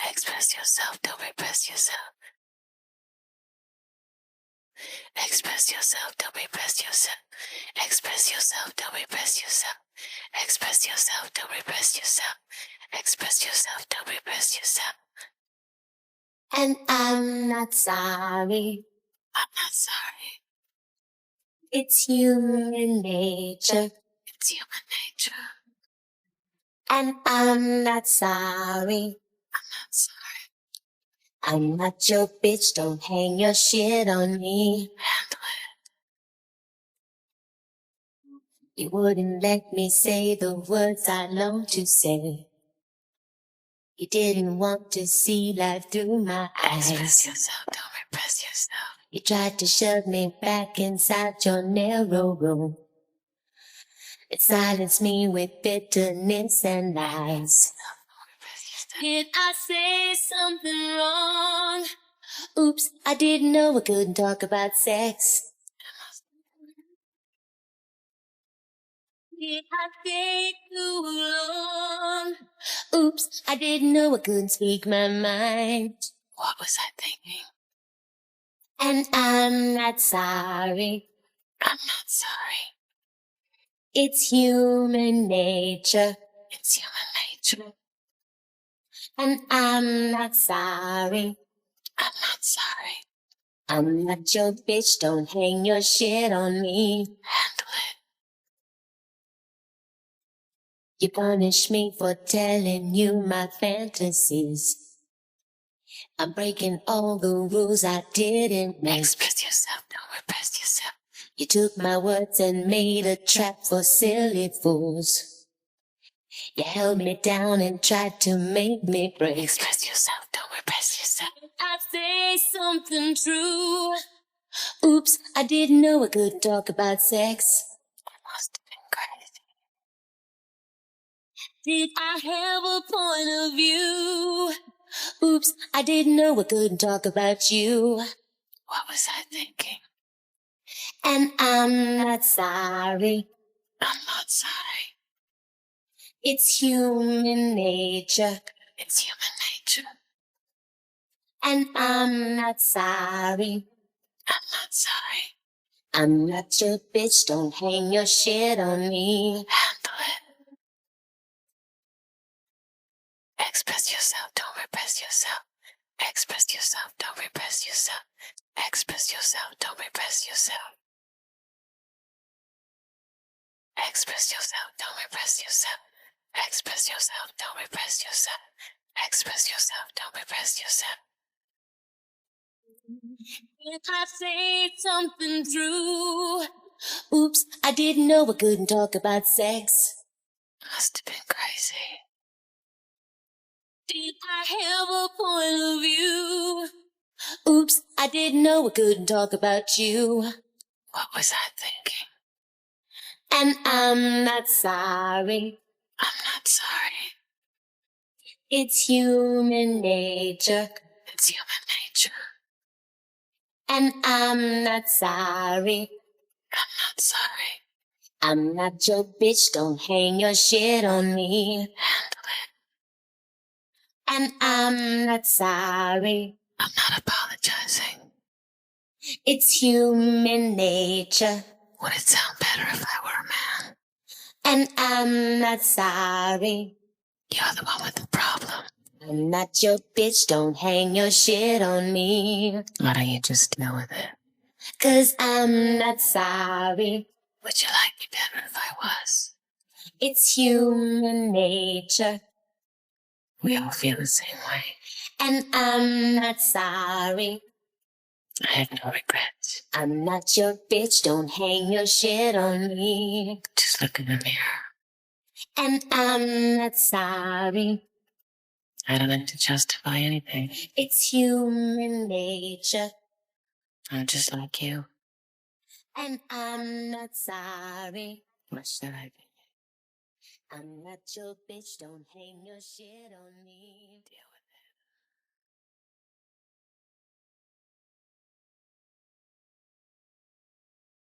Express yourself, don't repress yourself. Express yourself, don't repress yourself. Express yourself, don't repress yourself. Express yourself, don't repress yourself. Express yourself, don't repress yourself. And I'm not sorry. I'm not sorry. It's human nature. It's human nature. And I'm not sorry. I'm not sorry. I'm not your bitch, don't hang your shit on me. Handle it. You wouldn't let me say the words I long to say. You didn't want to see life through my eyes. Express yourself, don't repress yourself. You tried to shove me back inside your narrow room. It silenced me with bitterness and lies. Did I say something wrong? Oops, I didn't know I couldn't talk about sex. Did I take too long? Oops, I didn't know I couldn't speak my mind. What was I thinking? And I'm not sorry. I'm not sorry. It's human nature. It's human nature. And I'm not sorry. I'm not sorry. I'm not your bitch, don't hang your shit on me. Handle it. You punish me for telling you my fantasies. I'm breaking all the rules I didn't make. Express yourself, don't repress yourself. You took my words and made a trap for silly fools. You held me down and tried to make me break. Express yourself, don't repress yourself. I say something true. Oops, I didn't know I could talk about sex. I must have been crazy. Did I have a point of view? Oops, I didn't know I couldn't talk about you. What was I thinking? And I'm not sorry. I'm not sorry. It's human nature. It's human nature. And I'm not sorry. I'm not sorry. I'm not your bitch, don't hang your shit on me. Handle it. Express yourself, don't repress yourself. Express yourself, don't repress yourself. Express yourself, don't repress yourself. Express yourself, don't repress yourself. Express yourself, don't repress yourself. Express yourself, don't repress yourself. If I say something true, oops, I didn't know I couldn't talk about sex. Must have been crazy. Did I have a point of view? Oops, I didn't know I couldn't talk about you. What was I thinking? And I'm not sorry. I'm not sorry. It's human nature. It's human nature. And I'm not sorry. I'm not sorry. I'm not your bitch, don't hang your shit on me. Handle it. And I'm not sorry. I'm not apologizing. It's human nature. Would it sound better if I were a man? And I'm not sorry. You're the one with the problem. I'm not your bitch, don't hang your shit on me. Why don't you just deal with it? 'Cause I'm not sorry. Would you like me better if I was? It's human nature. We all feel the same way. And I'm not sorry. I have no regrets. I'm not your bitch, don't hang your shit on me. Just look in the mirror. And I'm not sorry. I don't have to justify anything. It's human nature. I'm just like you. And I'm not sorry. What should I be? I'm not your bitch, don't hang your shit on me.